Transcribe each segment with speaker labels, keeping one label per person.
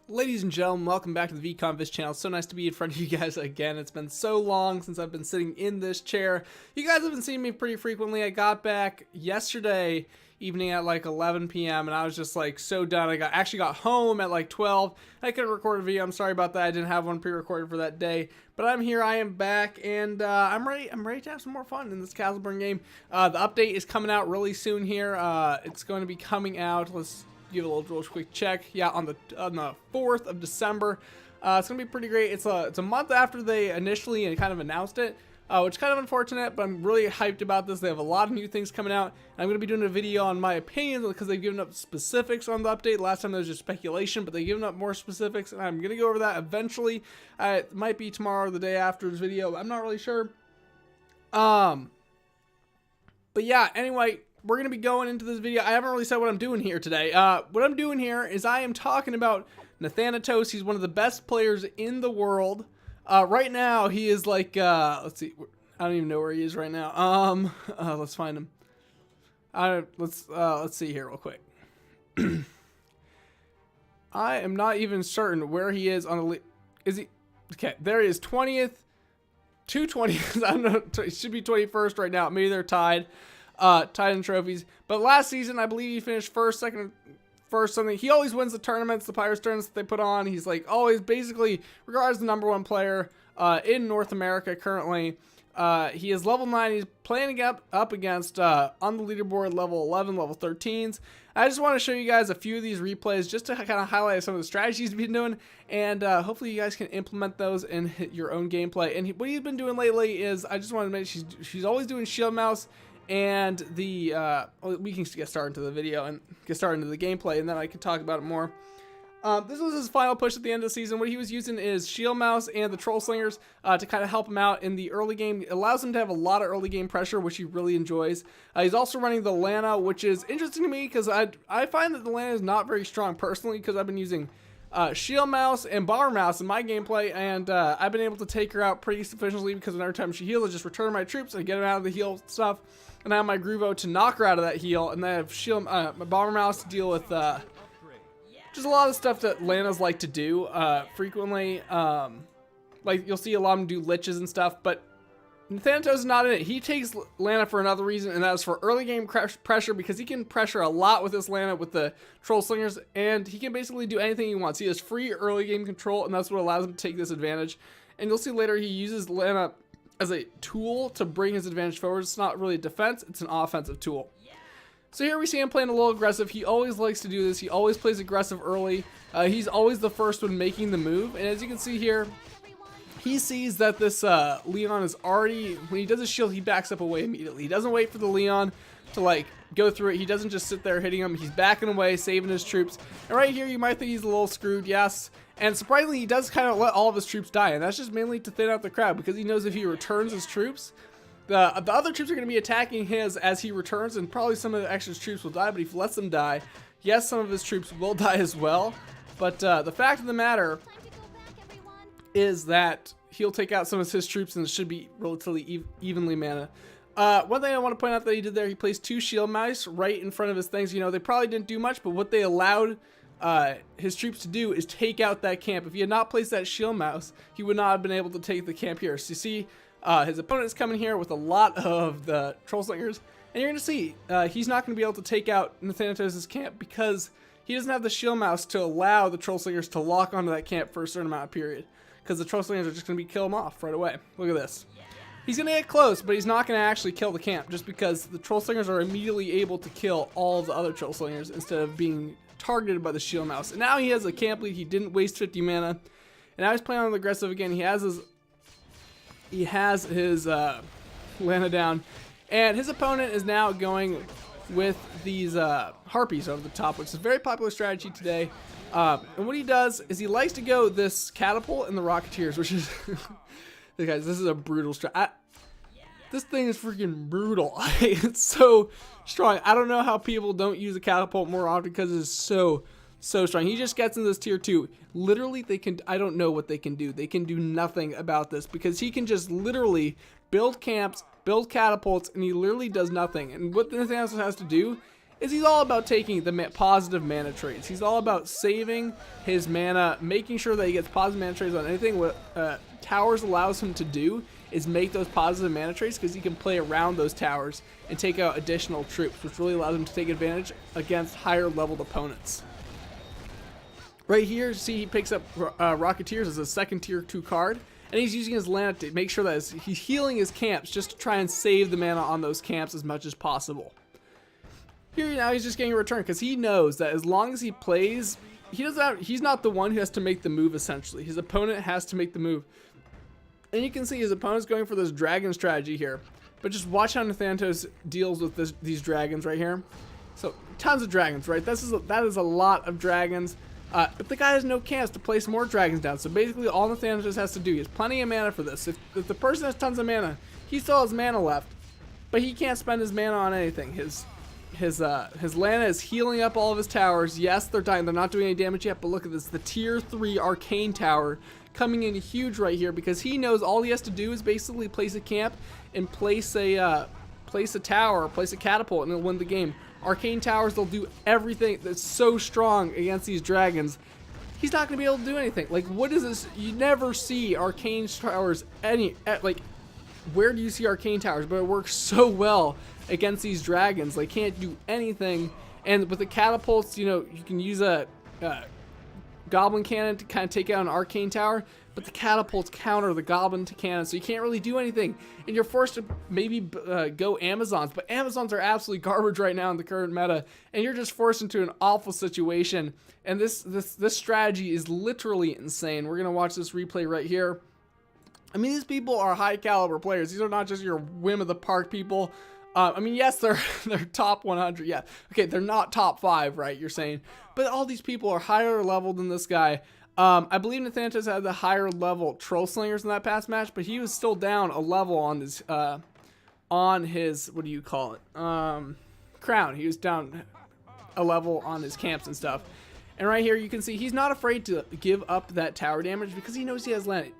Speaker 1: Ladies and gentlemen, welcome back to the VConvis channel. It's so nice to be in front of you guys again. It's been so long since I've been sitting in this chair. You guys have been seeing me pretty frequently. I got back yesterday evening at like 11 p.m. and I was just like so done. I actually got home at like 12. I couldn't record a video. I'm sorry about that. I didn't have one pre-recorded for that day. But I'm here. I am back, and I'm ready to have some more fun in this Castleburn game. The update is coming out really soon here. It's going to be coming out. Let's give it a little quick check. Yeah, on the 4th of December. It's gonna be pretty great. It's a month after they initially kind of announced it, which is kind of unfortunate, but I'm really hyped about this. They have a lot of new things coming out. I'm gonna be doing a video on my opinions because they've given up specifics on the update. Last time there was just speculation, but they've given up more specifics, and I'm gonna go over that eventually. It might be tomorrow or the day after this video. I'm not really sure. But yeah, anyway, we're going to be going into this video. I haven't really said what I'm doing here today. What I'm doing here is I am talking about Nathanatos. He's one of the best players in the world. Right now, he is like, let's see. I don't even know where he is right now. Let's find him. Let's see here real quick. I am not even certain where he is on the is he? Okay, there he is, 20th. 220th. I don't know. It should be 21st right now. Maybe they're tied. Tied in trophies, but last season I believe he finished first, second, first, something. He always wins the tournaments, the Pirates tournaments that they put on. He's like always basically regarded as the #1 player in North America currently. He is level 9. He's playing up against on the leaderboard level 11, level 13s. I just want to show you guys a few of these replays just to kind of highlight some of the strategies he's been doing, and hopefully you guys can implement those in your own gameplay. And what he's been doing lately is, I just want to mention, she's always doing shield mouse. And the we can get started into the video and get started into the gameplay, and then I can talk about it more. This was his final push at the end of the season. What he was using is shield mouse and the troll slingers to kind of help him out in the early game. It allows him to have a lot of early game pressure, which he really enjoys. He's also running the Lana, which is interesting to me because I find that the Lana is not very strong personally, because I've been using shield mouse and bomber mouse in my gameplay, and I've been able to take her out pretty sufficiently because every time she heals, I just return my troops and get them out of the heal stuff, and I have my Groovo to knock her out of that heal, and then I have shield, my bomber mouse to deal with just a lot of stuff that Lanas like to do frequently. Like you'll see a lot of them do liches and stuff, but Nathanatos is not in it. He takes Lana for another reason, and that is for early game pressure, because he can pressure a lot with this Lana with the troll slingers, and he can basically do anything he wants. He has free early game control, and that's what allows him to take this advantage. And you'll see later he uses Lana as a tool to bring his advantage forward. It's not really a defense, it's an offensive tool. So here we see him playing a little aggressive. He always likes to do this. He always plays aggressive early. He's always the first one making the move, and as you can see here, he sees that this Leon is already, when he does his shield, he backs up away immediately. He doesn't wait for the Leon to like go through it. He doesn't just sit there hitting him. He's backing away, saving his troops. And right here, you might think he's a little screwed, yes. And surprisingly, he does kind of let all of his troops die, and that's just mainly to thin out the crowd, because he knows if he returns his troops, the other troops are going to be attacking his as he returns, and probably some of the extra troops will die. But if he lets them die, yes, some of his troops will die as well. But the fact of the matter is that he'll take out some of his troops, and it should be relatively evenly mana. One thing I want to point out that he did there, he placed 2 shield mice right in front of his things. You know, they probably didn't do much, but what they allowed his troops to do is take out that camp. If he had not placed that shield mouse, he would not have been able to take the camp here. So you see, his opponent is coming here with a lot of the troll slingers, and you're going to see he's not going to be able to take out Nathanatos' camp because he doesn't have the shield mouse to allow the troll slingers to lock onto that camp for a certain amount of period, because the troll slingers are just going to kill him off right away. Look at this. He's going to get close, but he's not going to actually kill the camp, just because the troll slingers are immediately able to kill all of the other troll slingers instead of being targeted by the shield mouse. And now he has a camp lead. He didn't waste 50 mana, and now he's playing on the aggressive again. He has his Lana down, and his opponent is now going with these harpies over the top, which is a very popular strategy today. And what he does is he likes to go this catapult and the rocketeers, which is guys, this is a brutal strat. This thing is freaking brutal. It's so strong. I don't know how people don't use a catapult more often, because it's so strong. He just gets in this tier 2. Literally, they can, I don't know what they can do. They can do nothing about this, because he can just literally build camps, build catapults, and he literally does nothing. And what Nathanatos has to do is he's all about taking the positive mana trades. He's all about saving his mana, making sure that he gets positive mana trades on anything. What towers allows him to do is make those positive mana trades, because he can play around those towers and take out additional troops, which really allows him to take advantage against higher leveled opponents. Right here, see, he picks up Rocketeers as a second tier 2 card, and he's using his land to make sure that he's healing his camps just to try and save the mana on those camps as much as possible. Here now he's just getting a return, because he knows that as long as he plays, he's not the one who has to make the move essentially. His opponent has to make the move. And you can see his opponent's going for this dragon strategy here. But just watch how Nathanatos deals with these dragons right here. So tons of dragons, right? That is a lot of dragons. But the guy has no camps to place more dragons down. So basically all Nathanatos has to do, he has plenty of mana for this. If the person has tons of mana, he still has mana left. But he can't spend his mana on anything. His Lana is healing up all of his towers. Yes, they're dying. They're not doing any damage yet, but look at this. The tier 3 arcane tower coming in huge right here, because he knows all he has to do is basically place a camp and place a tower, place a catapult, and he'll win the game. Arcane towers, they'll do everything. That's so strong against these dragons. He's not going to be able to do anything. Like, what is this? You never see arcane towers like, where do you see arcane towers? But it works so well against these dragons. They can't do anything. And with the catapults, you know, you can use a goblin cannon to kind of take out an arcane tower, but the catapults counter the goblin cannon, so you can't really do anything. And you're forced to maybe go Amazons, but Amazons are absolutely garbage right now in the current meta, and you're just forced into an awful situation. And this strategy is literally insane. We're gonna watch this replay right here. I mean, these people are high caliber players. These are not just your whim of the park people. I mean, yes, they're top 100. Yeah, okay, they're not top 5, right? You're saying, but all these people are higher level than this guy. I believe Nathanatos had the higher level troll slingers in that past match, but he was still down a level on his what do you call it? Crown. He was down a level on his camps and stuff. And right here, you can see he's not afraid to give up that tower damage because he knows he has land.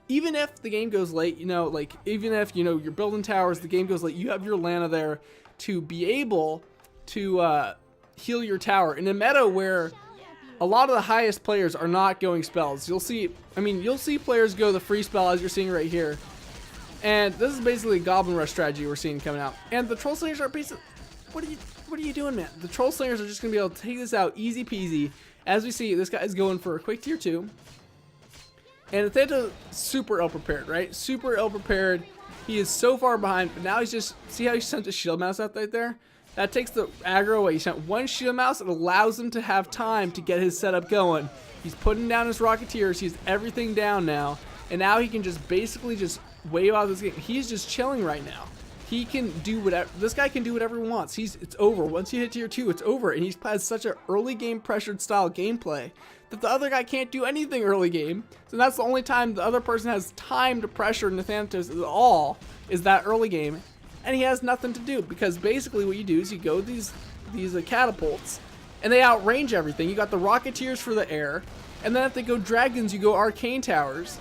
Speaker 1: Even if the game goes late, you know, like, even if, you know, you're building towers, the game goes late, you have your Lana there to be able to heal your tower. In a meta where a lot of the highest players are not going spells, you'll see players go the free spell, as you're seeing right here. And this is basically a Goblin Rush strategy we're seeing coming out. And the Troll Slingers are basically, what are you doing, man? The Troll Slingers are just going to be able to take this out easy peasy. As we see, this guy is going for a quick tier 2. And Nathanatos super ill prepared, right? Super ill prepared. He is so far behind, but now he's just, see how he sent a shield mouse out right there? That takes the aggro away. He sent one shield mouse. It allows him to have time to get his setup going. He's putting down his Rocketeers. He's everything down now. And now he can just basically just wave out this game. He's just chilling right now. He can do whatever, this guy can do whatever he wants. It's over. Once you hit tier 2, it's over. And he has such an early game pressured style gameplay that the other guy can't do anything early game. So that's the only time the other person has time to pressure Nathanatos at all, is that early game. And he has nothing to do, because basically what you do is you go these catapults, and they outrange everything. You got the Rocketeers for the air, and then if they go dragons, you go arcane towers.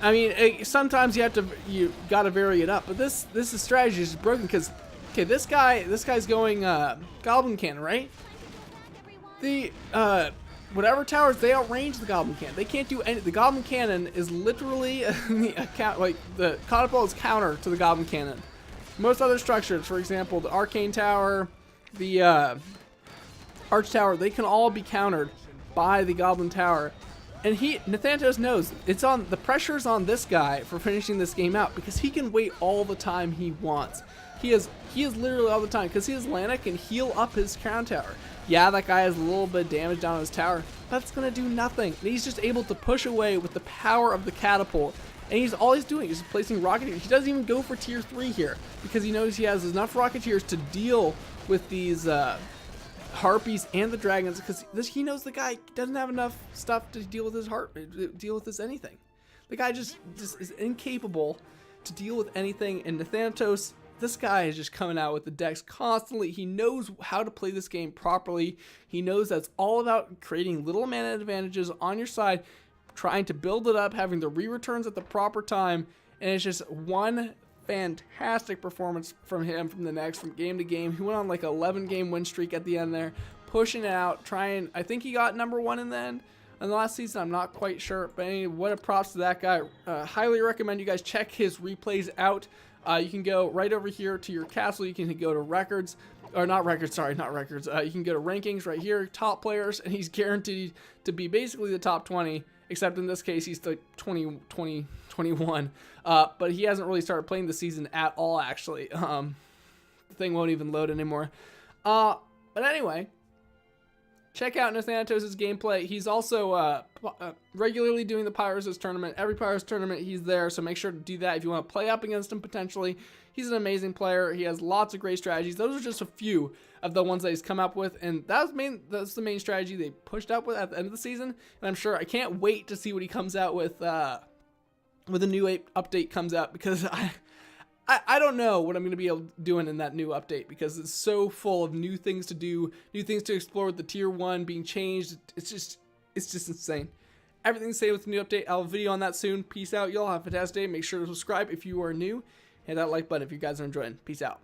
Speaker 1: I mean, sometimes you gotta vary it up, but this strategy is broken because, okay, this guy's going goblin cannon, right? The whatever towers, they outrange the goblin cannon. They can't do any. The goblin cannon is literally like the catapult is counter to the goblin cannon. Most other structures, for example, the arcane tower, the arch tower, they can all be countered by the goblin tower. And Nathanatos knows the pressure's on this guy for finishing this game out, because he can wait all the time he wants. He is literally all the time, because his Lana can heal up his crown tower. Yeah, that guy has a little bit of damage down his tower, but that's gonna do nothing. And he's just able to push away with the power of the catapult. And all he's doing is placing Rocketeers. He doesn't even go for tier 3 here, because he knows he has enough Rocketeers to deal with these Harpies and the dragons, because he knows the guy doesn't have enough stuff to deal with his anything. The guy just is incapable to deal with anything. And Nathanatos, this guy is just coming out with the decks constantly. He knows how to play this game properly. He knows that's all about creating little mana advantages on your side, trying to build it up, having the re-returns at the proper time, and it's just one fantastic performance from him from the next, from game to game. He went on like 11-game win streak at the end there, pushing it out, trying. I think he got number 1 in the end. In the last season, I'm not quite sure, but anyway, what a props to that guy. Highly recommend you guys check his replays out. You can go right over here to your castle. You can go to records, or not records, sorry, not records. You can go to rankings right here, top players, and he's guaranteed to be basically the top 20, except in this case, he's the 21. But he hasn't really started playing the season at all, actually. The thing won't even load anymore. But anyway, check out Nathanatos' gameplay. He's also regularly doing the Pyros' tournament. Every Pyros tournament, he's there, so make sure to do that if you want to play up against him potentially. He's an amazing player. He has lots of great strategies. Those are just a few of the ones that he's come up with, and that's the main strategy they pushed up with at the end of the season. And I'm sure I can't wait to see what he comes out with a new update comes out, because I don't know what I'm going to be able to do in that new update, because it's so full of new things to do, new things to explore with the tier 1 being changed. It's just insane. Everything's the same with the new update. I'll have a video on that soon. Peace out, y'all. Have a fantastic day. Make sure to subscribe if you are new. Hit that like button if you guys are enjoying. Peace out.